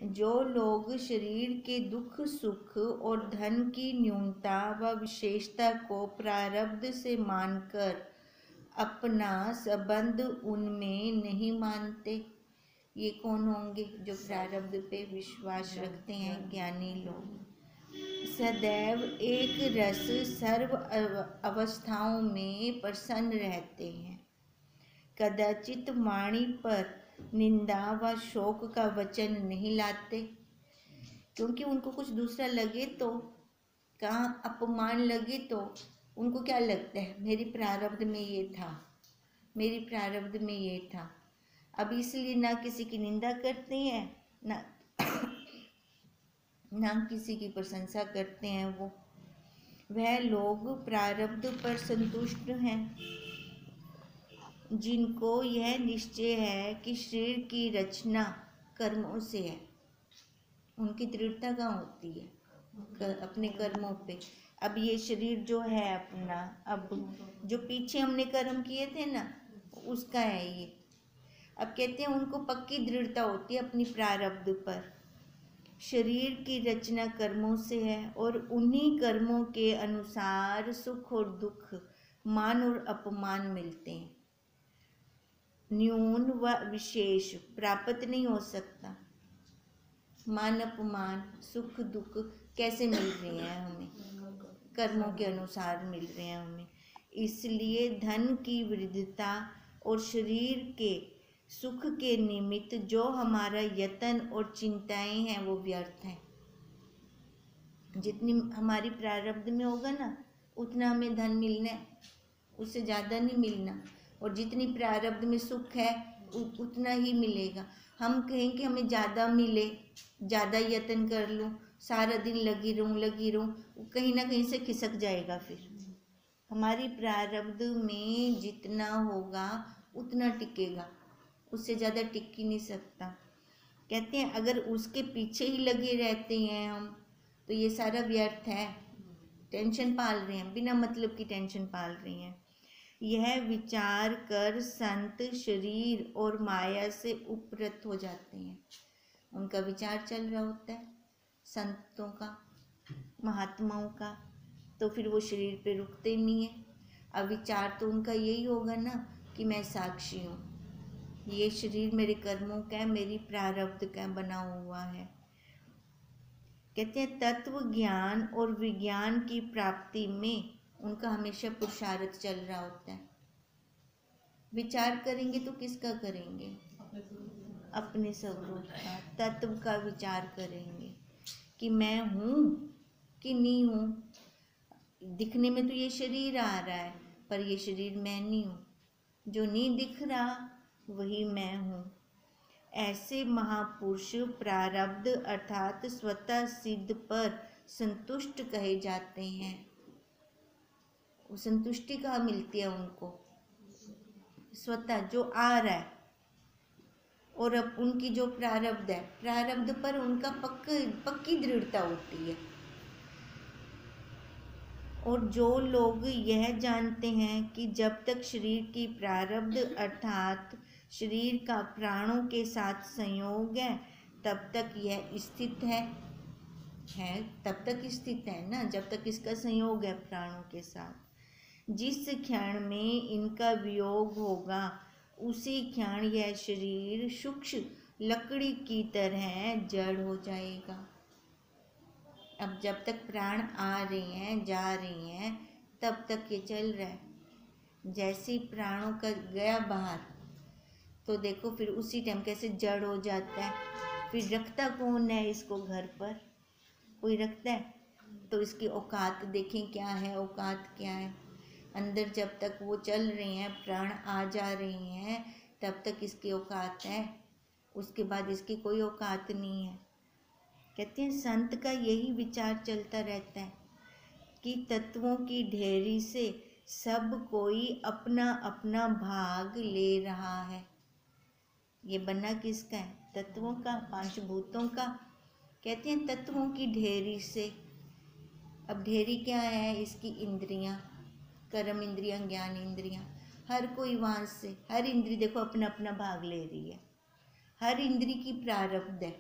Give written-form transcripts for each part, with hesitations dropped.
जो लोग शरीर के दुख सुख और धन की न्यूनता व विशेषता को प्रारब्ध से मानकर अपना संबंध उनमें नहीं मानते, ये कौन होंगे? जो प्रारब्ध पे विश्वास रखते हैं, ज्ञानी लोग। सदैव एक रस सर्व अवस्थाओं में प्रसन्न रहते हैं, कदाचित वाणी पर निंदा व शोक का वचन नहीं लाते, क्योंकि उनको कुछ दूसरा लगे तो, कहाँ अपमान लगे तो उनको क्या लगता है, मेरी प्रारब्ध में ये था, मेरी प्रारब्ध में ये था। अब इसलिए ना किसी की निंदा करते हैं, ना किसी की प्रशंसा करते हैं। वह लोग प्रारब्ध पर संतुष्ट हैं, जिनको यह निश्चय है कि शरीर की रचना कर्मों से है। उनकी दृढ़ता कहाँ होती है? अपने कर्मों पे। अब ये शरीर जो है अपना, अब जो पीछे हमने कर्म किए थे ना, उसका है ये। अब कहते हैं उनको पक्की दृढ़ता होती है अपनी प्रारब्ध पर। शरीर की रचना कर्मों से है और उन्हीं कर्मों के अनुसार सुख और दुख, मान और अपमान मिलते हैं। न्यून व विशेष प्राप्त नहीं हो सकता। मान अपमान सुख दुख कैसे मिल रहे हैं हमें? कर्मों के अनुसार मिल रहे हैं हमें। इसलिए धन की वृद्धता और शरीर के सुख के निमित्त जो हमारा यत्न और चिंताएं हैं वो व्यर्थ हैं। जितनी हमारी प्रारब्ध में होगा ना, उतना हमें धन मिलना है, उससे ज़्यादा नहीं मिलना। और जितनी प्रारब्ध में सुख है उतना ही मिलेगा। हम कहें कि हमें ज़्यादा मिले, ज़्यादा यत्न कर लूँ, सारा दिन लगी रहूँ, कहीं ना कहीं से खिसक जाएगा। फिर हमारी प्रारब्ध में जितना होगा उतना टिकेगा, उससे ज़्यादा टिक ही नहीं सकता। कहते हैं अगर उसके पीछे ही लगे रहते हैं हम, तो ये सारा व्यर्थ है। टेंशन पाल रहे हैं, बिना मतलब की टेंशन पाल रही हैं। यह विचार कर संत शरीर और माया से उपरत हो जाते हैं। उनका विचार चल रहा होता है संतों का, महात्माओं का, तो फिर वो शरीर पे रुकते नहीं है। अब विचार तो उनका यही होगा ना कि मैं साक्षी हूँ, ये शरीर मेरे कर्मों का है, मेरी प्रारब्ध का बना हुआ है। कहते हैं तत्व ज्ञान और विज्ञान की प्राप्ति में उनका हमेशा पुरुषार्थ चल रहा होता है। विचार करेंगे तो किसका करेंगे? अपने स्वरूप का, तत्व का विचार करेंगे कि मैं हूँ कि नहीं हूँ। दिखने में तो ये शरीर आ रहा है, पर ये शरीर मैं नहीं हूँ। जो नहीं दिख रहा वही मैं हूँ। ऐसे महापुरुष प्रारब्ध अर्थात स्वतः सिद्ध पर संतुष्ट कहे जाते हैं। वो संतुष्टि कहाँ मिलती है उनको? स्वतः जो आ रहा है। और अब उनकी जो प्रारब्ध है, प्रारब्ध पर उनका पक्की दृढ़ता होती है। और जो लोग यह जानते हैं कि जब तक शरीर की प्रारब्ध अर्थात शरीर का प्राणों के साथ संयोग है, तब तक यह स्थित है, तब तक स्थित है ना, जब तक इसका संयोग है प्राणों के साथ। जिस क्षण में इनका वियोग होगा उसी क्षण यह शरीर सूक्ष्म लकड़ी की तरह जड़ हो जाएगा। अब जब तक प्राण आ रहे हैं जा रहे हैं तब तक ये चल रहा है। जैसे ही प्राणों का गया बाहर तो देखो फिर उसी टाइम कैसे जड़ हो जाता है। फिर रखता कौन है इसको घर पर? कोई रखता है? तो इसकी औकात देखें क्या है, औकात क्या है। अंदर जब तक वो चल रहे हैं, प्राण आ जा रहे हैं, तब तक इसकी औकात है, उसके बाद इसकी कोई औकात नहीं है। कहते हैं संत का यही विचार चलता रहता है कि तत्वों की ढेरी से सब कोई अपना अपना भाग ले रहा है। ये बना किसका है? तत्वों का, पांच भूतों का। कहते हैं तत्वों की ढेरी से। अब ढेरी क्या है? इसकी इंद्रियां, कर्म इंद्रियां, ज्ञान इंद्रियां। हर कोई वहाँ से, हर इंद्री देखो अपना अपना भाग ले रही है। हर इंद्री की प्रारब्ध है।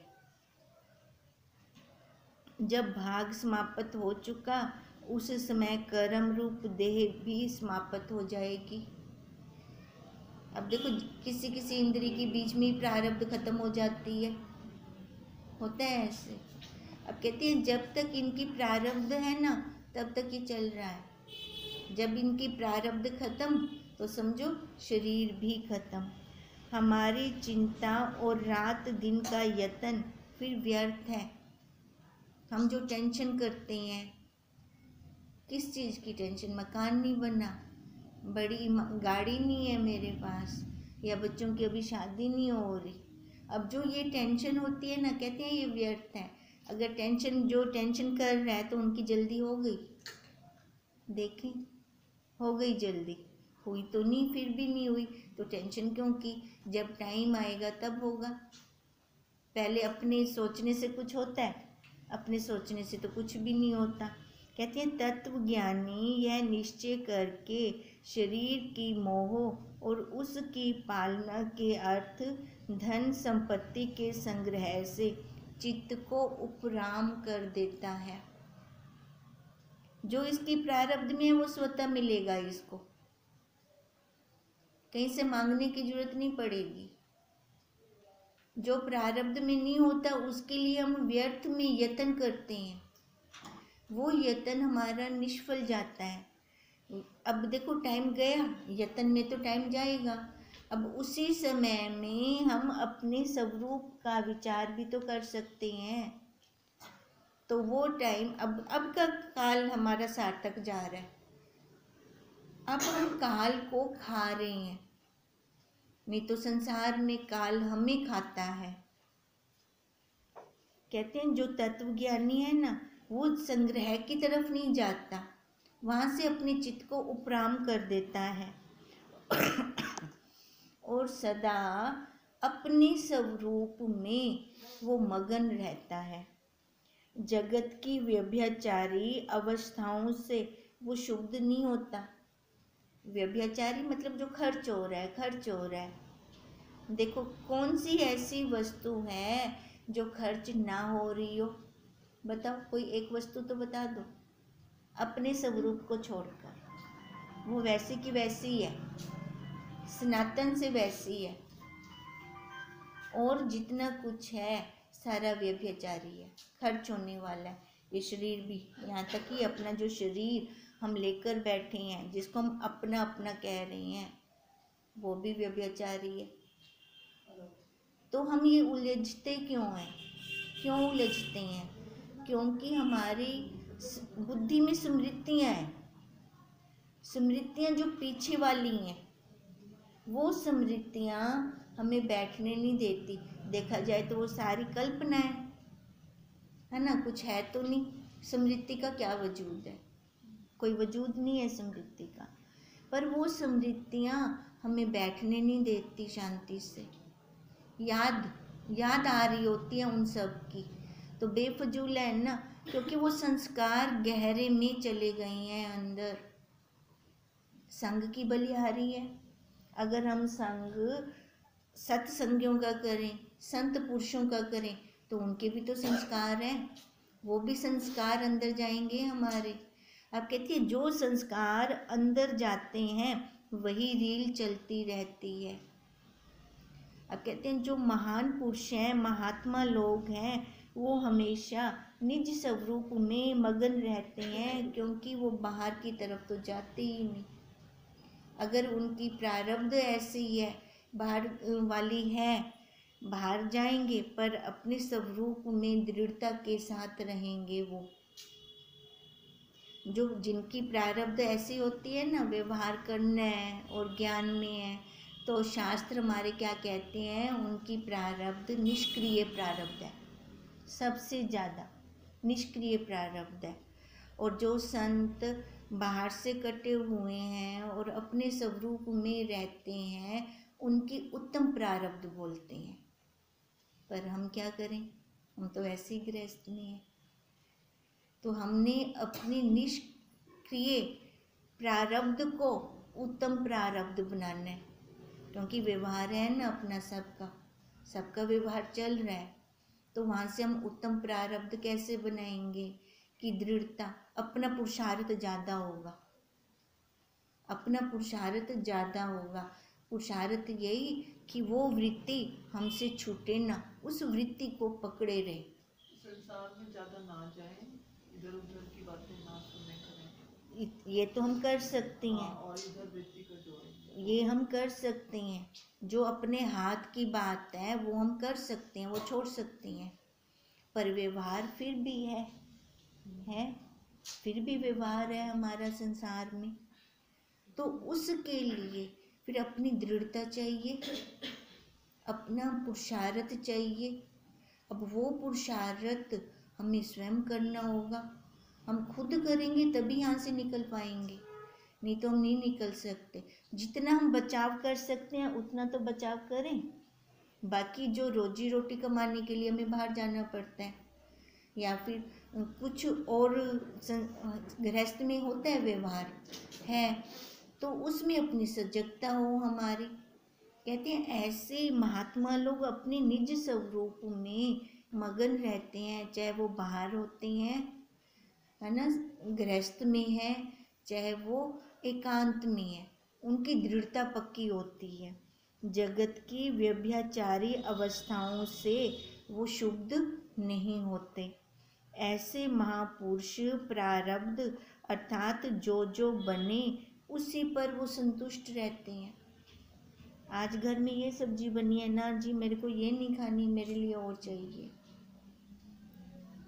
जब भाग समाप्त हो चुका, उस समय कर्म रूप देह भी समाप्त हो जाएगी। अब देखो, किसी किसी इंद्रिय के बीच में ही प्रारब्ध खत्म हो जाती है, होता है ऐसे। अब कहते हैं जब तक इनकी प्रारब्ध है ना, तब तक ये चल रहा है। जब इनकी प्रारब्ध खत्म तो समझो शरीर भी खत्म। हमारी चिंता और रात दिन का यत्न फिर व्यर्थ है। हम जो टेंशन करते हैं, किस चीज़ की टेंशन? मकान नहीं बना, बड़ी गाड़ी नहीं है मेरे पास, या बच्चों की अभी शादी नहीं हो रही। अब जो ये टेंशन होती है ना, कहते हैं ये व्यर्थ है। अगर जो टेंशन कर रहा है तो उनकी जल्दी हो गई, देखें, हो गई जल्दी, हुई तो नहीं, फिर भी नहीं हुई तो टेंशन क्यों की? जब टाइम आएगा तब होगा। पहले अपने सोचने से कुछ होता है? अपने सोचने से तो कुछ भी नहीं होता। कहते हैं तत्वज्ञानी यह निश्चय करके शरीर की मोह और उसकी पालना के अर्थ धन संपत्ति के संग्रह से चित्त को उपराम कर देता है। जो इसकी प्रारब्ध में है वो स्वतः मिलेगा, इसको कहीं से मांगने की जरूरत नहीं पड़ेगी। जो प्रारब्ध में नहीं होता उसके लिए हम व्यर्थ में यत्न करते हैं, वो यत्न हमारा निष्फल जाता है। अब देखो टाइम गया, यत्न में तो टाइम जाएगा। अब उसी समय में हम अपने स्वरूप का विचार भी तो कर सकते हैं। तो वो टाइम, अब का काल हमारा सार्थक जा रहा है। अब हम काल को खा रहे हैं, नहीं तो संसार में काल हमें खाता है। कहते हैं जो तत्वज्ञानी है ना, वो संग्रह की तरफ नहीं जाता, वहां से अपने चित्त को उपराम कर देता है और सदा अपने स्वरूप में वो मगन रहता है। जगत की व्यभिचारी अवस्थाओं से वो शुद्ध नहीं होता। व्यभिचारी मतलब जो खर्च हो रहा है। देखो कौन सी ऐसी वस्तु है जो खर्च ना हो रही हो? बताओ, कोई एक वस्तु तो बता दो। अपने स्वरूप को छोड़कर वो वैसी की वैसी ही है, सनातन से वैसी है। और जितना कुछ है सारा व्यभिचारी है, खर्च होने वाला है। ये शरीर भी, यहाँ तक कि अपना जो शरीर हम लेकर बैठे हैं, जिसको हम अपना अपना कह रहे हैं, वो भी व्यभिचारी है। तो हम ये उलझते क्यों हैं? क्यों उलझते हैं? क्योंकि हमारी बुद्धि में स्मृतियाँ हैं, स्मृतियाँ जो पीछे वाली हैं, वो स्मृतियाँ हमें बैठने नहीं देती। देखा जाए तो वो सारी कल्पना है ना, कुछ है तो नहीं। स्मृति का क्या वजूद है? कोई वजूद नहीं है स्मृति का। पर वो स्मृतियाँ हमें बैठने नहीं देती शांति से। याद आ रही होती है उन सब की, तो बेफजूल है ना, क्योंकि वो संस्कार गहरे में चले गए हैं अंदर। संग की बलिहारी है। अगर हम संग सत्संगियों का करें, संत पुरुषों का करें, तो उनके भी तो संस्कार हैं, वो भी संस्कार अंदर जाएंगे हमारे। अब कहती है जो संस्कार अंदर जाते हैं वही रील चलती रहती है। अब कहते हैं जो महान पुरुष हैं, महात्मा लोग हैं, वो हमेशा निज स्वरूप में मगन रहते हैं, क्योंकि वो बाहर की तरफ तो जाते ही नहीं। अगर उनकी प्रारब्ध ऐसी है, बाहर वाली है, बाहर जाएंगे पर अपने स्वरूप में दृढ़ता के साथ रहेंगे। वो जो जिनकी प्रारब्ध ऐसी होती है ना, व्यवहार करना है और ज्ञान में है, तो शास्त्र हमारे क्या कहते हैं? उनकी प्रारब्ध निष्क्रिय प्रारब्ध है, सबसे ज़्यादा निष्क्रिय प्रारब्ध है। और जो संत बाहर से कटे हुए हैं और अपने स्वरूप में रहते हैं, उनकी उत्तम प्रारब्ध बोलते हैं। पर हम क्या करें, हम तो ऐसे ही गृहस्थ में हैं। तो हमने अपनी निष्क्रिय प्रारब्ध को उत्तम प्रारब्ध बनाना है, क्योंकि व्यवहार है ना अपना, सबका व्यवहार चल रहा है। तो वहाँ से हम उत्तम प्रारब्ध कैसे बनाएंगे कि दृढ़ता, अपना पुरुषार्थ ज़्यादा होगा, अपना पुरुषार्थ ज़्यादा होगा। पुरुषार्थ यही कि वो वृत्ति हमसे छूटे ना, उस वृत्ति को पकड़े रहे, संसार में ज़्यादा ना जाए, इधर उधर की बातें ना सुने करें। ये तो हम कर सकते हैं। और इधर वृत्ति को जोड़ें, ये हम कर सकते हैं। जो अपने हाथ की बात है वो हम कर सकते हैं, वो छोड़ सकते हैं। पर व्यवहार फिर भी है, फिर भी व्यवहार है हमारा संसार में। तो उसके लिए फिर अपनी दृढ़ता चाहिए, अपना पुरुषार्थ चाहिए। अब वो पुरुषार्थ हमें स्वयं करना होगा। हम खुद करेंगे तभी यहाँ से निकल पाएंगे, नहीं तो हम नहीं निकल सकते। जितना हम बचाव कर सकते हैं उतना तो बचाव करें। बाकी जो रोजी रोटी कमाने के लिए हमें बाहर जाना पड़ता है, या फिर कुछ और गृहस्थ में होता है व्यवहार है, तो उसमें अपनी सजगता हो हमारी। कहते हैं ऐसे महात्मा लोग अपने निज स्वरूप में मगन रहते हैं, चाहे वो बाहर होते हैं, है ना, गृहस्थ में है, चाहे वो एकांत में है, उनकी दृढ़ता पक्की होती है। जगत की व्यभिचारी अवस्थाओं से वो शुद्ध नहीं होते। ऐसे महापुरुष प्रारब्ध अर्थात जो जो बने उसी पर वो संतुष्ट रहते हैं। आज घर में ये सब्जी बनी है ना जी, मेरे को ये नहीं खानी, मेरे लिए और चाहिए।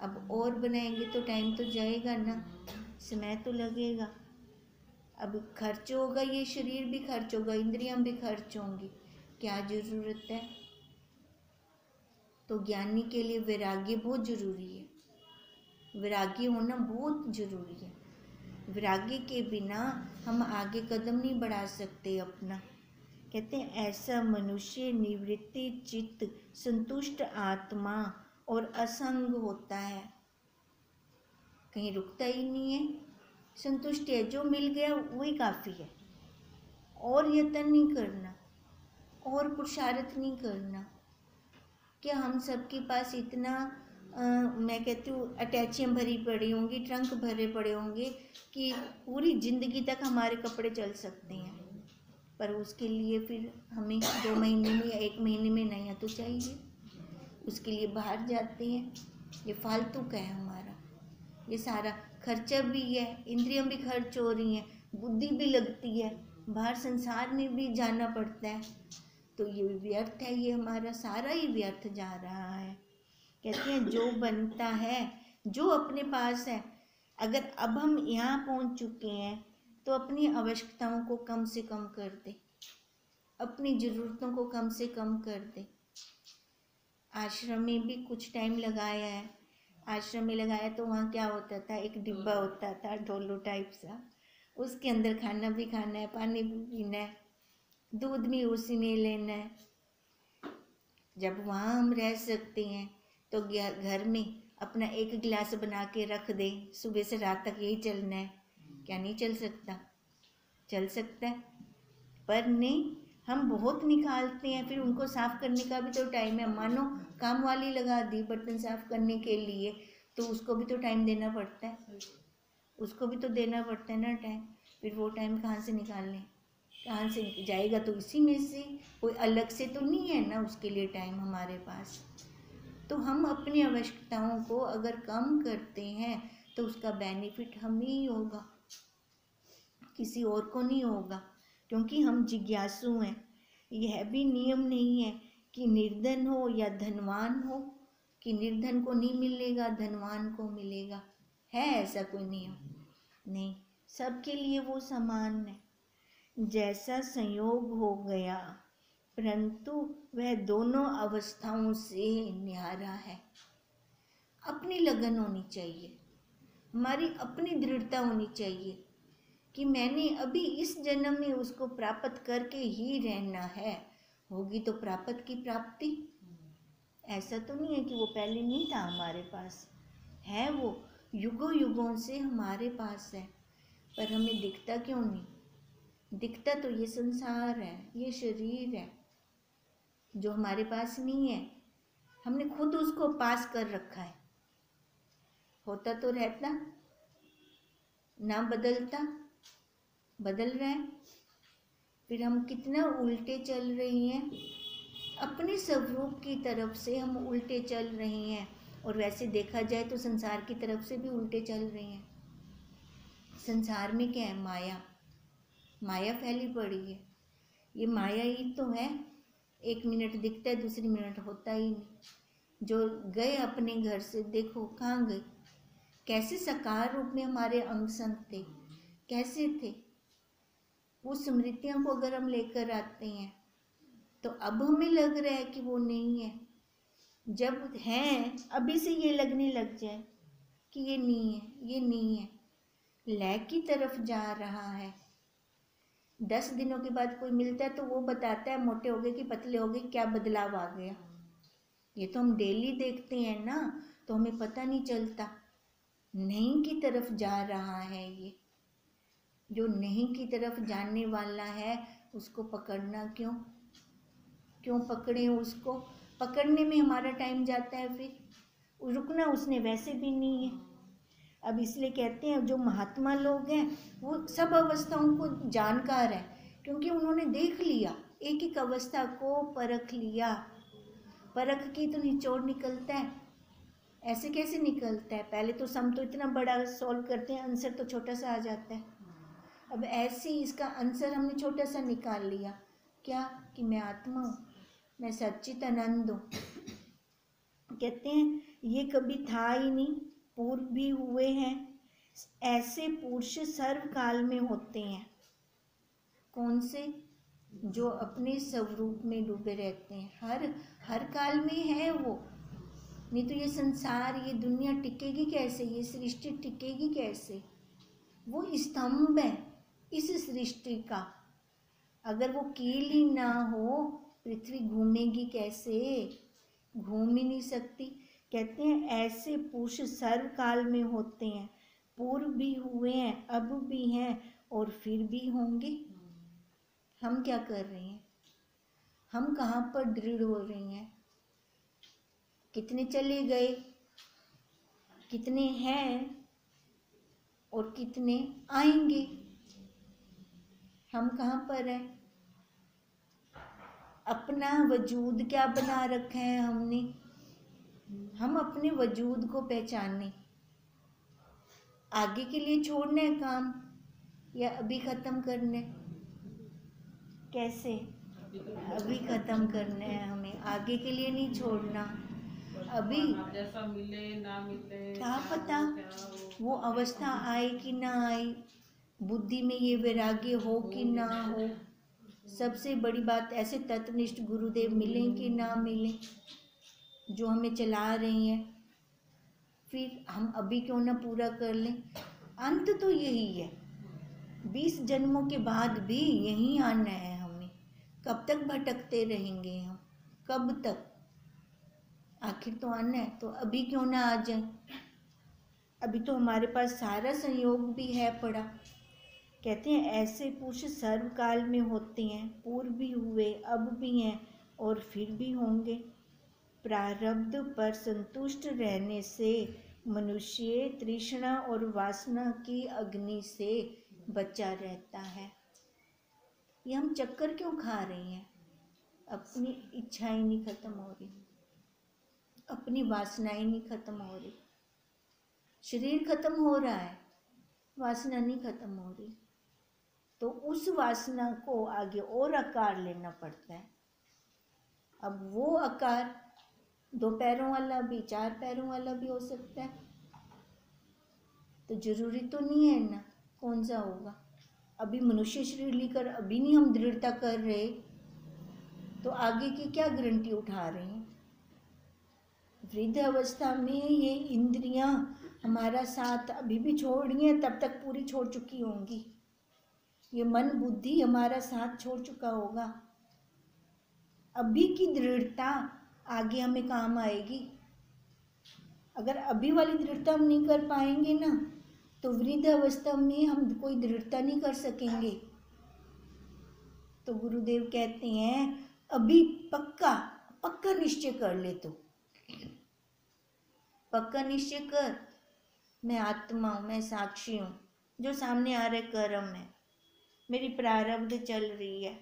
अब और बनाएंगे तो टाइम तो जाएगा ना, समय तो लगेगा। अब खर्च होगा, ये शरीर भी खर्च होगा, इंद्रियां भी खर्च होंगी, क्या जरूरत है। तो ज्ञानी के लिए वैराग्य बहुत जरूरी है, वैराग्य होना बहुत जरूरी है। वैराग्य के बिना हम आगे कदम नहीं बढ़ा सकते अपना। कहते हैं ऐसा मनुष्य निवृत्ति चित्त संतुष्ट आत्मा और असंग होता है, कहीं रुकता ही नहीं है, संतुष्ट है, जो मिल गया वही काफ़ी है। और यत्न नहीं करना, और पुरुषार्थ नहीं करना। क्या हम सबके पास इतना मैं कहती हूँ अटैचियाँ भरी पड़ी होंगी, ट्रंक भरे पड़े होंगे कि पूरी ज़िंदगी तक हमारे कपड़े चल सकते हैं, पर उसके लिए फिर हमें 2 महीने में या 1 महीने में नया तो चाहिए। उसके लिए बाहर जाते हैं, ये फालतू का है हमारा, ये सारा खर्चा भी है, इंद्रियां भी खर्च हो रही हैं, बुद्धि भी लगती है, बाहर संसार में भी जाना पड़ता है, तो ये व्यर्थ है, ये हमारा सारा ही व्यर्थ जा रहा है। कहते हैं जो बनता है, जो अपने पास है, अगर अब हम यहाँ पहुँच चुके हैं तो अपनी आवश्यकताओं को कम से कम कर दे, अपनी ज़रूरतों को कम से कम कर दे। आश्रम में भी कुछ टाइम लगाया है, आश्रम में लगाया तो वहाँ क्या होता था, एक डिब्बा होता था ढोलो टाइप सा, उसके अंदर खाना भी खाना है, पानी भी पीना है, दूध भी उसी में लेना है। जब वहाँ हम रह सकते हैं तो घर में अपना 1 गिलास बना के रख दे, सुबह से रात तक यही चलना है, क्या नहीं चल सकता? चल सकता है, पर नहीं, हम बहुत निकालते हैं, फिर उनको साफ़ करने का भी तो टाइम है। मानो काम वाली लगा दी बर्तन साफ़ करने के लिए, तो उसको भी तो टाइम देना पड़ता है, उसको भी तो देना पड़ता है ना टाइम। फिर वो टाइम कहाँ से निकालने, कहाँ से जाएगा? तो इसी में से, कोई अलग से तो नहीं है ना उसके लिए टाइम हमारे पास। तो हम अपनी आवश्यकताओं को अगर कम करते हैं तो उसका बेनिफिट हमें ही होगा, किसी और को नहीं होगा, क्योंकि हम जिज्ञासु हैं। यह भी नियम नहीं है कि निर्धन हो या धनवान हो, कि निर्धन को नहीं मिलेगा धनवान को मिलेगा, है ऐसा कोई नियम? नहीं, सबके लिए वो समान है। जैसा संयोग हो गया, परंतु वह दोनों अवस्थाओं से न्यारा है। अपनी लगन होनी चाहिए, हमारी अपनी दृढ़ता होनी चाहिए कि मैंने अभी इस जन्म में उसको प्राप्त करके ही रहना है। होगी तो प्राप्त की प्राप्ति, ऐसा तो नहीं है कि वो पहले नहीं था हमारे पास, है, वो युगों युगों से हमारे पास है, पर हमें दिखता क्यों नहीं? दिखता तो ये संसार है, ये शरीर है जो हमारे पास नहीं है। हमने खुद उसको पास कर रखा है। होता तो रहता, ना बदलता, बदल रहा है। फिर हम कितना उल्टे चल रही हैं, अपने स्वरूप की तरफ से हम उल्टे चल रही हैं। और वैसे देखा जाए तो संसार की तरफ से भी उल्टे चल रही हैं। संसार में क्या है? माया, माया फैली पड़ी है। ये माया ही तो है, 1 मिनट दिखता है, दूसरी मिनट होता ही नहीं। जो गए अपने घर से, देखो कहाँ गए, कैसे साकार रूप में हमारे अंग संग थे, कैसे थे। वो स्मृतियों को अगर हम लेकर आते हैं तो अब हमें लग रहा है कि वो नहीं है। जब हैं अभी से ये लगने लग जाए कि ये नहीं है, ये नहीं है, लय की तरफ जा रहा है। 10 दिनों के बाद कोई मिलता है तो वो बताता है मोटे हो गए कि पतले हो गए, क्या बदलाव आ गया। ये तो हम डेली देखते हैं ना, तो हमें पता नहीं चलता। नहीं की तरफ जा रहा है ये। जो नहीं की तरफ जाने वाला है उसको पकड़ना क्यों पकड़े? उसको पकड़ने में हमारा टाइम जाता है, फिर रुकना उसने वैसे भी नहीं है। अब इसलिए कहते हैं जो महात्मा लोग हैं वो सब अवस्थाओं को जानकार है, क्योंकि उन्होंने देख लिया, एक एक अवस्था को परख लिया। परख की तो निचोड़ निकलता है। ऐसे कैसे निकलता है? पहले तो सम तो इतना बड़ा सॉल्व करते हैं, आंसर तो छोटा सा आ जाता है। अब ऐसे ही इसका आंसर हमने छोटा सा निकाल लिया, क्या? कि मैं आत्मा हूँ, मैं सच्चिदानंद हूँ। कहते हैं ये कभी था ही नहीं, पूर्व भी हुए हैं। ऐसे पुरुष सर्वकाल में होते हैं। कौन से? जो अपने स्वरूप में डूबे रहते हैं, हर काल में है वो। नहीं तो ये संसार, ये दुनिया टिकेगी कैसे? ये सृष्टि टिकेगी कैसे? वो स्तंभ है इस सृष्टि का। अगर वो कील ही ना हो, पृथ्वी घूमेगी कैसे? घूम ही नहीं सकती। कहते हैं ऐसे पुरुष सर्वकाल में होते हैं, पूर्व भी हुए हैं, अब भी हैं और फिर भी होंगे। हम क्या कर रहे हैं? हम कहाँ पर दृढ़ हो रही हैं? कितने चले गए, कितने हैं और कितने आएंगे? हम कहाँ पर हैं? अपना वजूद क्या बना रखा है हमने? हम अपने वजूद को पहचाने, आगे के लिए छोड़ना है काम या अभी ख़त्म करना है? कैसे? अभी ख़त्म करना है हमें, आगे के लिए नहीं छोड़ना। अभी जैसा मिले ना मिले क्या पता वो अवस्था आए कि ना आए, बुद्धि में ये वैराग्य हो कि ना हो। सबसे बड़ी बात, ऐसे तत्वनिष्ठ गुरुदेव मिलें कि ना मिलें जो हमें चला रही हैं। फिर हम अभी क्यों ना पूरा कर लें। अंत तो यही है, 20 जन्मों के बाद भी यहीं आना है हमें। कब तक भटकते रहेंगे हम? कब तक? आखिर तो आना है, तो अभी क्यों ना आ जाए? अभी तो हमारे पास सारा संयोग भी है पड़ा। कहते हैं ऐसे पुरुष सर्वकाल में होते हैं, पूर्व भी हुए, अब भी हैं और फिर भी होंगे। प्रारब्ध पर संतुष्ट रहने से मनुष्य तृष्णा और वासना की अग्नि से बचा रहता है। ये हम चक्कर क्यों खा रही हैं? अपनी इच्छाएं नहीं खत्म हो रही, अपनी वासनाएं नहीं खत्म हो रही। शरीर खत्म हो रहा है, वासना नहीं खत्म हो रही। तो उस वासना को आगे और आकार लेना पड़ता है। अब वो आकार 2 पैरों वाला भी, 4 पैरों वाला भी हो सकता है। तो जरूरी तो नहीं है ना कौन सा होगा। अभी मनुष्य शरीर लेकर अभी नहीं हम दृढ़ता कर रहे, तो आगे की क्या गारंटी उठा रहे हैं? वृद्ध अवस्था में ये इंद्रियां हमारा साथ अभी भी छोड़ रही हैं, तब तक पूरी छोड़ चुकी होंगी। ये मन बुद्धि हमारा साथ छोड़ चुका होगा। अभी की दृढ़ता आगे हमें काम आएगी। अगर अभी वाली दृढ़ता हम नहीं कर पाएंगे ना, तो वृद्ध अवस्था में हम कोई दृढ़ता नहीं कर सकेंगे। तो गुरुदेव कहते हैं अभी पक्का निश्चय कर ले, तो पक्का निश्चय कर, मैं आत्मा हूँ, मैं साक्षी हूँ, जो सामने आ रहे कर्म है, मेरी प्रारब्ध चल रही है,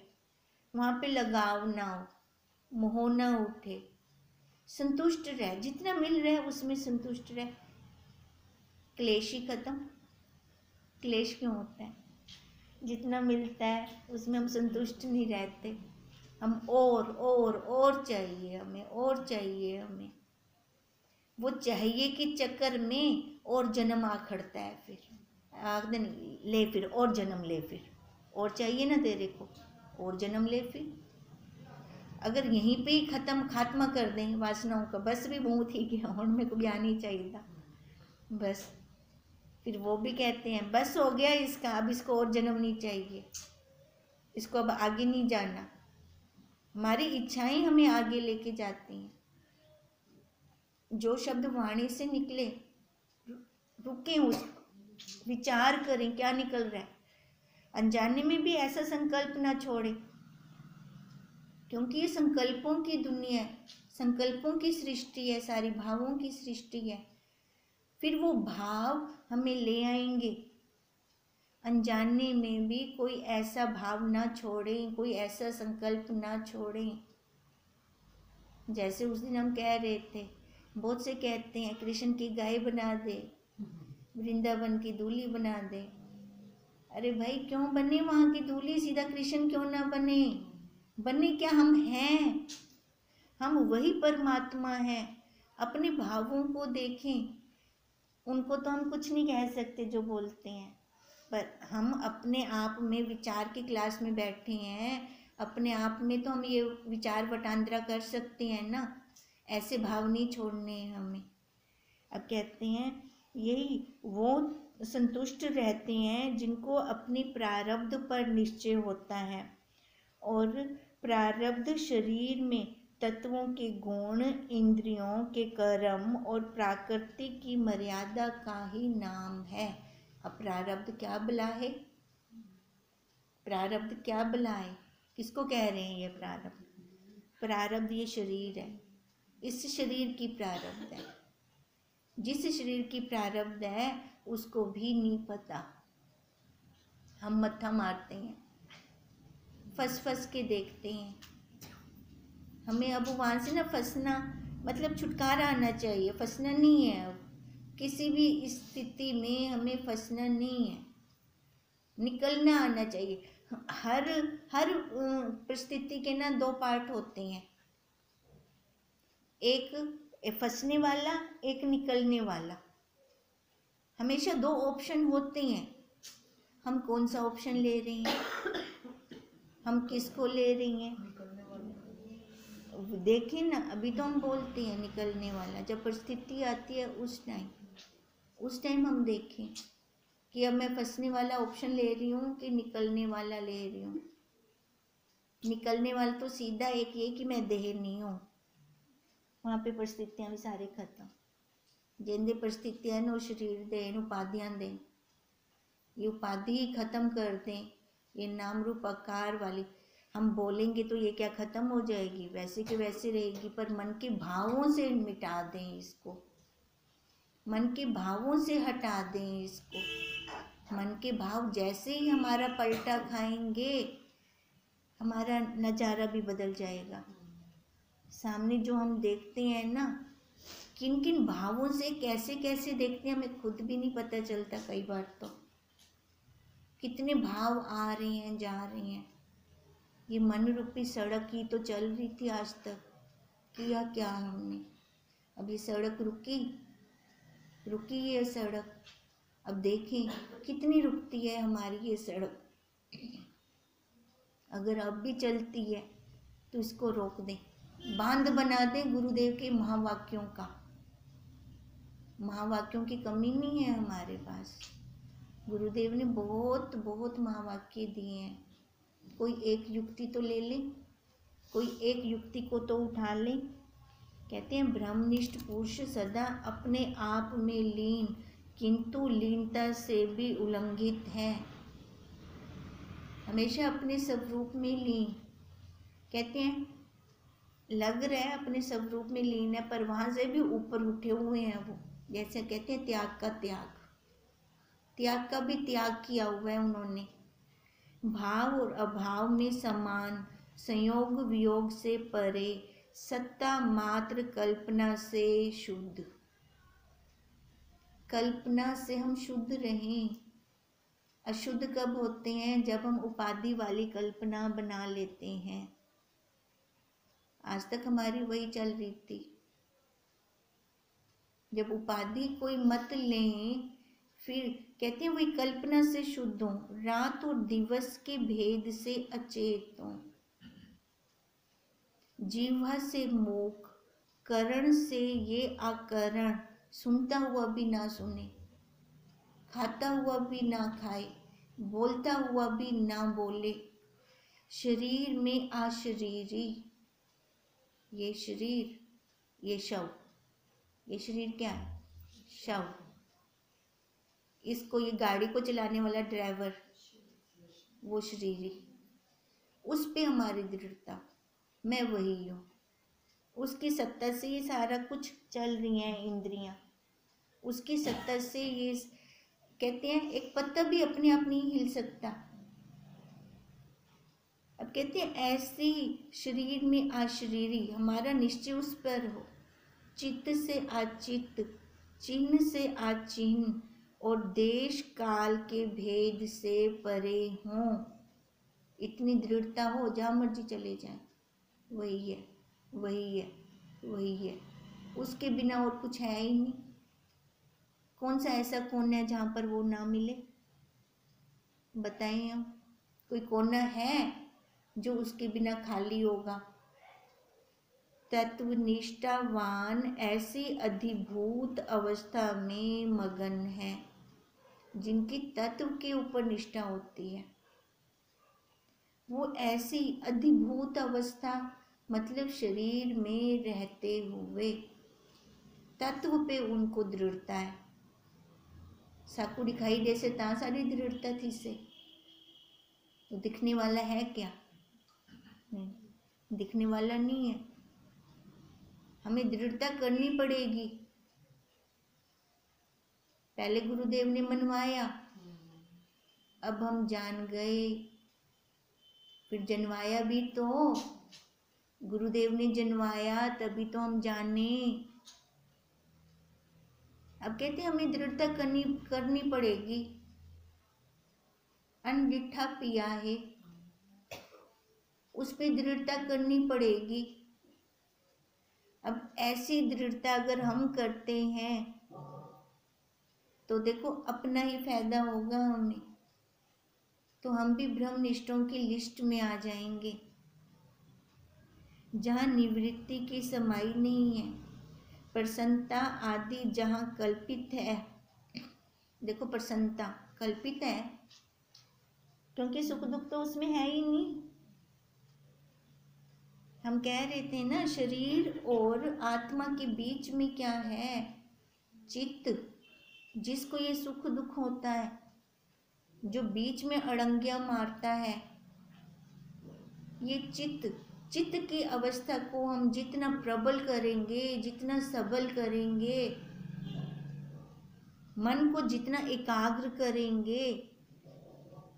वहाँ पे लगाव ना हो, मोह ना उठे, संतुष्ट रह, जितना मिल रहा है उसमें संतुष्ट रह। क्लेश ही खत्म। क्लेश क्यों होता है? जितना मिलता है उसमें हम संतुष्ट नहीं रहते, हम और चाहिए हमें, और चाहिए हमें। वो चाहिए कि चक्कर में और जन्म आ खड़ता है, फिर आखदन ले, फिर और जन्म ले, फिर और चाहिए ना तेरे को, और जन्म ले। फिर अगर यहीं पे ही खात्मा कर दें वासनाओं का, बस भी बहुत ही गया और मेरे को ज्ञान ही चाहिए था, बस, फिर वो भी कहते हैं बस हो गया इसका, अब इसको और जन्म नहीं चाहिए, इसको अब आगे नहीं जाना। हमारी इच्छाएं हमें आगे लेके जाती हैं। जो शब्द वाणी से निकले रुकें, उस विचार करें क्या निकल रहा है। अनजाने में भी ऐसा संकल्प ना छोड़े, क्योंकि ये संकल्पों की दुनिया है, संकल्पों की सृष्टि है, सारी भावों की सृष्टि है। फिर वो भाव हमें ले आएंगे। अनजाने में भी कोई ऐसा भाव ना छोड़ें, कोई ऐसा संकल्प ना छोड़ें। जैसे उस दिन हम कह रहे थे, बहुत से कहते हैं कृष्ण की गाय बना दे, वृंदावन की दूल्ही बना दे। अरे भाई क्यों बने वहाँ की दूल्ही, सीधा कृष्ण क्यों ना बने? बने क्या, हम हैं, हम वही परमात्मा हैं। अपने भावों को देखें, उनको तो हम कुछ नहीं कह सकते जो बोलते हैं, पर हम अपने आप में विचार की क्लास में बैठे हैं, अपने आप में तो हम ये विचार वटांतरा कर सकते हैं ना। ऐसे भाव नहीं छोड़ने हैं हमें। अब कहते हैं यही वो संतुष्ट रहते हैं जिनको अपनी प्रारब्ध पर निश्चय होता है, और प्रारब्ध शरीर में तत्वों के गुण, इंद्रियों के कर्म और प्रकृति की मर्यादा का ही नाम है। अब प्रारब्ध क्या बला है? प्रारब्ध क्या बला है? किसको कह रहे हैं ये प्रारब्ध? प्रारब्ध ये शरीर है, इस शरीर की प्रारब्ध है। जिस शरीर की प्रारब्ध है उसको भी नहीं पता। हम मत्था मारते हैं, फंस के देखते हैं। हमें अब वहाँ से ना फंसना, मतलब छुटकारा आना चाहिए, फंसना नहीं है। अब किसी भी स्थिति में हमें फंसना नहीं है, निकलना आना चाहिए। हर परिस्थिति के ना दो पार्ट होते हैं, एक फंसने वाला, एक निकलने वाला। हमेशा दो ऑप्शन होते हैं। हम कौन सा ऑप्शन ले रहे हैं, हम किसको ले रही हैं? देखें ना, अभी तो हम बोलते हैं निकलने वाला, जब परिस्थिति आती है उस टाइम हम देखें कि अब मैं फंसने वाला ऑप्शन ले रही हूँ कि निकलने वाला ले रही हूँ। निकलने वाला तो सीधा एक ये कि मैं देह नहीं हूँ, वहाँ पे परिस्थितियाँ भी सारे खत्म। जिंदे परिस्थितियाँ नो शरीर दें, उपाधियाँ दें, ये उपाधि ही खत्म कर दें, ये नाम रूप आकार वाली। हम बोलेंगे तो ये क्या खत्म हो जाएगी? वैसे के वैसे रहेगी, पर मन के भावों से मिटा दें इसको, मन के भावों से हटा दें इसको। मन के भाव जैसे ही हमारा पलटा खाएंगे, हमारा नज़ारा भी बदल जाएगा। सामने जो हम देखते हैं ना, किन किन भावों से कैसे कैसे देखते हैं, हमें खुद भी नहीं पता चलता कई बार। तो कितने भाव आ रहे हैं, जा रहे हैं। ये मन रूपी सड़क ही तो चल रही थी आज तक, किया क्या हमने? अब ये सड़क रुकी ये सड़क। अब देखें कितनी रुकती है हमारी ये सड़क। अगर अब भी चलती है तो इसको रोक दें, बांध बना दें गुरुदेव के महावाक्यों का। महावाक्यों की कमी नहीं है हमारे पास। गुरुदेव ने बहुत बहुत महावाक्य दिए हैं। कोई एक युक्ति तो ले लें, कोई एक युक्ति को तो उठा लें। कहते हैं ब्रह्मनिष्ठ पुरुष सदा अपने आप में लीन, किंतु लीनता से भी उल्लंघित है। हमेशा अपने स्वरूप में लीन। कहते हैं लग रहा है अपने स्वरूप में लीन है, पर वहां से भी ऊपर उठे हुए हैं वो। जैसे कहते हैं त्याग का त्याग, त्याग का भी त्याग किया हुआ है उन्होंने। भाव और अभाव में समान, संयोग वियोग से परे, सत्ता मात्र कल्पना से शुद्ध। कल्पना से हम शुद्ध रहें। अशुद्ध कब होते हैं? जब हम उपाधि वाली कल्पना बना लेते हैं। आज तक हमारी वही चल रही थी। जब उपाधि कोई मत लें, फिर कहते हैं वही कल्पना से शुद्ध हो, रात और दिवस के भेद से अचेत हो, जीवा से मूक, करण से ये आकरण, सुनता हुआ भी ना सुने, खाता हुआ भी ना खाए, बोलता हुआ भी ना बोले, शरीर में अशरीरी। ये शरीर, ये शव, ये शरीर क्या है? शव। इसको, ये गाड़ी को चलाने वाला ड्राइवर, वो शरीरी। उस पे हमारी दृढ़ता, मैं वही हूँ। उसकी सत्ता से ये सारा कुछ चल रही हैं इंद्रियां। उसकी सत्ता से ये कहते हैं एक पत्ता भी अपने आप नहीं हिल सकता। अब कहते हैं ऐसी शरीर में अशरीरी, हमारा निश्चय उस पर हो, चित्त से अचित्त, चिन्ह से अचिन्ह, और देश काल के भेद से परे हों। इतनी दृढ़ता हो, जहाँ मर्जी चले जाएं, वही है, वही है, वही है। उसके बिना और कुछ है ही नहीं। कौन सा ऐसा कोना है जहाँ पर वो ना मिले? बताएं हम, कोई कोना है जो उसके बिना खाली होगा? तत्वनिष्ठावान ऐसी अधिभूत अवस्था में मगन है जिनकी तत्व के ऊपर निष्ठा होती है। वो ऐसी अधिभूत अवस्था मतलब शरीर में रहते हुए तत्व पे उनको दृढ़ता है। साकू दिखाई दे से ता सारी दृढ़ता थी से, तो दिखने वाला है क्या? नहीं, दिखने वाला नहीं है। हमें दृढ़ता करनी पड़ेगी। पहले गुरुदेव ने मनवाया, अब हम जान गए, फिर जनवाया भी तो। गुरुदेव ने जनवाया तभी तो हम जाने। अब कहते हैं हमें दृढ़ता करनी पड़ेगी। अनडिठा पिया है, उस पे दृढ़ता करनी पड़ेगी। अब ऐसी दृढ़ता अगर हम करते हैं तो देखो अपना ही फायदा होगा हमें, तो हम भी ब्रह्मनिष्ठों की लिस्ट में आ जाएंगे, जहाँ निवृत्ति की समाई नहीं है, प्रसन्नता आदि जहाँ कल्पित है। देखो प्रसन्नता कल्पित है, क्योंकि सुख दुख तो उसमें है ही नहीं। हम कह रहे थे ना, शरीर और आत्मा के बीच में क्या है? चित्त, जिसको ये सुख दुख होता है, जो बीच में अड़ंगियां मारता है, ये चित्त की अवस्था को हम जितना प्रबल करेंगे, जितना सबल करेंगे, मन को जितना एकाग्र करेंगे,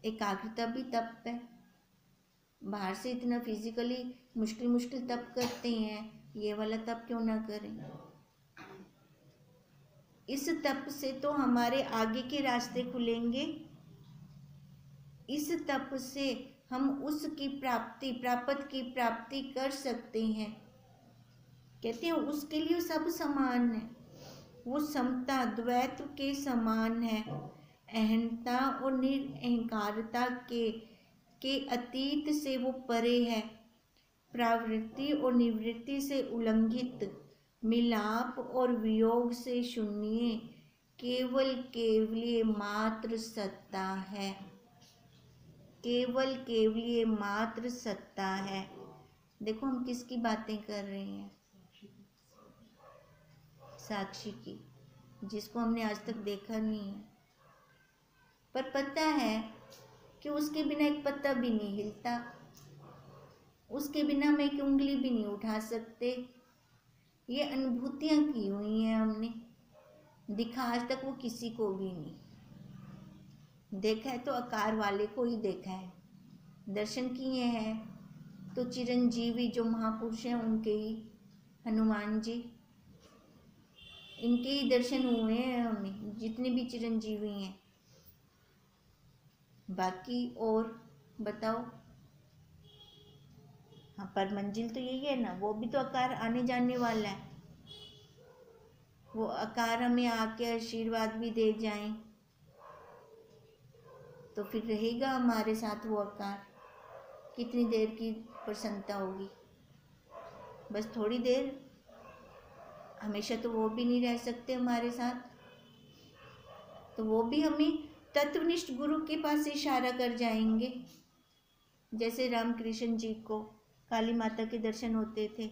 एकाग्रता भी तप है। बाहर से इतना फिजिकली मुश्किल तप करते हैं, ये वाला तप क्यों ना करें? इस तप से तो हमारे आगे के रास्ते खुलेंगे। इस तप से हम उसकी प्राप्त की प्राप्ति कर सकते हैं। कहते हैं उसके लिए सब समान है, वो समता द्वैत के समान है, अहंता और निरअहंकारता के अतीत से वो परे है, प्रवृत्ति और निवृत्ति से उल्लंघित, मिलाप और वियोग से शून्य, केवलीय मात्र सत्ता है, केवलीय मात्र सत्ता है। देखो हम किसकी बातें कर रहे हैं? साक्षी की, जिसको हमने आज तक देखा नहीं है, पर पता है कि उसके बिना एक पत्ता भी नहीं हिलता। उसके बिना हम एक उंगली भी नहीं उठा सकते। ये अनुभूतियाँ की हुई हैं हमने, दिखा आज तक वो किसी को भी नहीं। देखा है तो आकार वाले को ही देखा है, दर्शन किए हैं तो चिरंजीवी जो महापुरुष हैं उनके ही, हनुमान जी, इनके ही दर्शन हुए हैं हमें, जितने भी चिरंजीवी हैं। बाकी और बताओ। हाँ, पर मंजिल तो यही है ना, वो भी तो आकार आने जाने वाला है। वो आकार हमें आके आशीर्वाद भी दे जाएं तो फिर रहेगा हमारे साथ वो आकार। कितनी देर की प्रसन्नता होगी, बस थोड़ी देर, हमेशा तो वो भी नहीं रह सकते हमारे साथ। तो वो भी हमें तत्वनिष्ठ गुरु के पास इशारा कर जाएंगे। जैसे रामकृष्ण जी को काली माता के दर्शन होते थे।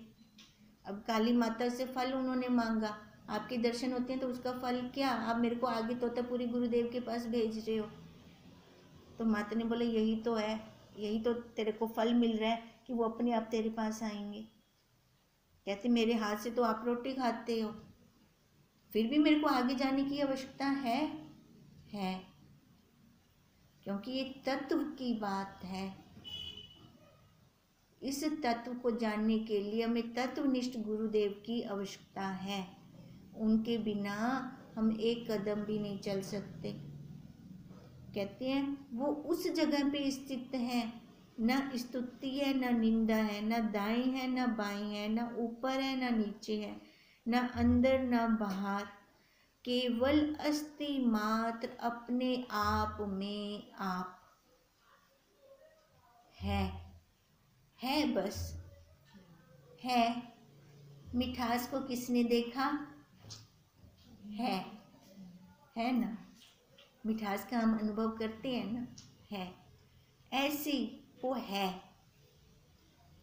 अब काली माता से फल उन्होंने मांगा, आपके दर्शन होते हैं तो उसका फल क्या, आप मेरे को आगे तोतापुरी गुरुदेव के पास भेज रहे हो। तो माता ने बोला यही तो है, यही तो तेरे को फल मिल रहा है कि वो अपने आप तेरे पास आएंगे। कहते मेरे हाथ से तो आप रोटी खाते हो, फिर भी मेरे को आगे जाने की आवश्यकता है क्योंकि ये तत्व की बात है। इस तत्व को जानने के लिए हमें तत्वनिष्ठ गुरुदेव की आवश्यकता है। उनके बिना हम एक कदम भी नहीं चल सकते। कहते हैं वो उस जगह पे स्थित है, न स्तुति है न निंदा है, न दाएं है न बाएं है, न ऊपर है न नीचे है, न अंदर न बाहर, केवल अस्ति मात्र अपने आप में आप है बस है। मिठास को किसने देखा है ना, मिठास का हम अनुभव करते हैं ना, है ऐसी वो है,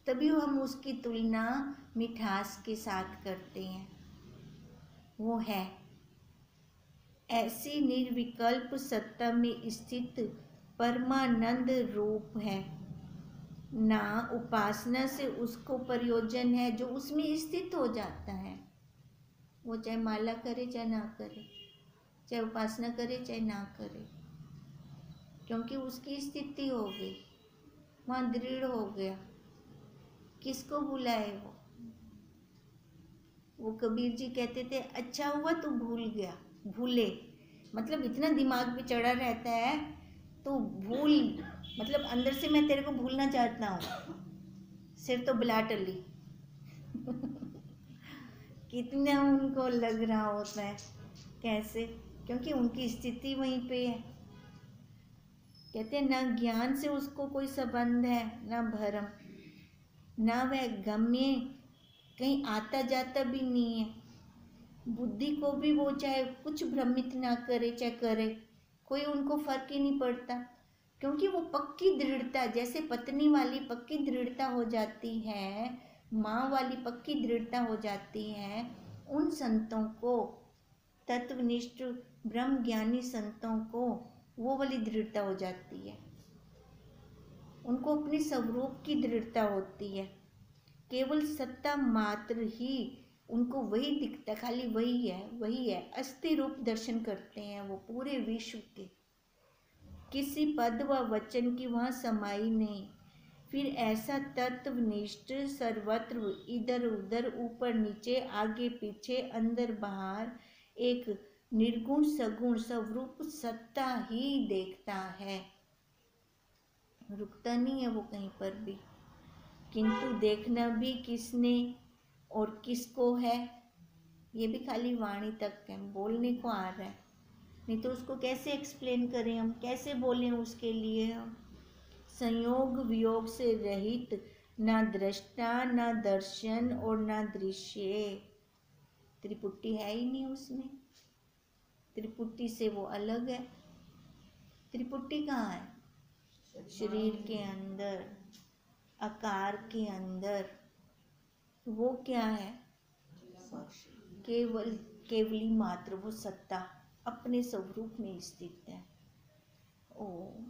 तभी हम उसकी तुलना मिठास के साथ करते हैं। वो है ऐसी निर्विकल्प सत्ता में स्थित परमानंद रूप है, ना उपासना से उसको प्रयोजन है, जो उसमें स्थित हो जाता है। वो चाहे माला करे चाहे ना करे, चाहे उपासना करे चाहे ना करे, क्योंकि उसकी स्थिति हो गई, वहाँ दृढ़ हो गया। किसको बुलाए वो कबीर जी कहते थे अच्छा हुआ तू भूल गया। भूले मतलब इतना दिमाग पे चढ़ा रहता है तो भूल, मतलब अंदर से मैं तेरे को भूलना चाहता हूँ, सिर तो बिला टली कितना उनको लग रहा होता है, कैसे, क्योंकि उनकी स्थिति वहीं पे है। कहते हैं न ज्ञान से उसको कोई संबंध है, न भरम, न वह गम्य कहीं आता जाता भी नहीं है। बुद्धि को भी वो चाहे कुछ भ्रमित ना करे चाहे करे, कोई उनको फर्क ही नहीं पड़ता, क्योंकि वो पक्की दृढ़ता, जैसे पत्नी वाली पक्की दृढ़ता हो जाती है, माँ वाली पक्की दृढ़ता हो जाती है, उन संतों को, तत्वनिष्ठ ब्रह्म ज्ञानी संतों को वो वाली दृढ़ता हो जाती है। उनको अपने स्वरूप की दृढ़ता होती है, केवल सत्ता मात्र ही उनको वही दिखता, खाली वही है, अस्थि रूप दर्शन करते हैं वो पूरे विश्व के, किसी पद व वचन की वहाँ समाई नहीं। फिर ऐसा तत्वनिष्ठ सर्वत्र इधर उधर ऊपर नीचे आगे पीछे अंदर बाहर एक निर्गुण सगुण स्वरूप सत्ता ही देखता है, रुकता नहीं है वो कहीं पर भी। किंतु देखना भी किसने और किसको है, ये भी खाली वाणी तक है, बोलने को आ रहा है, नहीं तो उसको कैसे एक्सप्लेन करें हम, कैसे बोलें उसके लिए हम। संयोग वियोग से रहित, ना दृष्टा ना दर्शन और ना दृश्य, त्रिपुटी है ही नहीं उसमें, त्रिपुटी से वो अलग है। त्रिपुटी कहाँ है? शरीर के अंदर, आकार के अंदर। वो क्या है? केवली मात्र वो सत्ता अपने स्वरूप में स्थित है। ओम।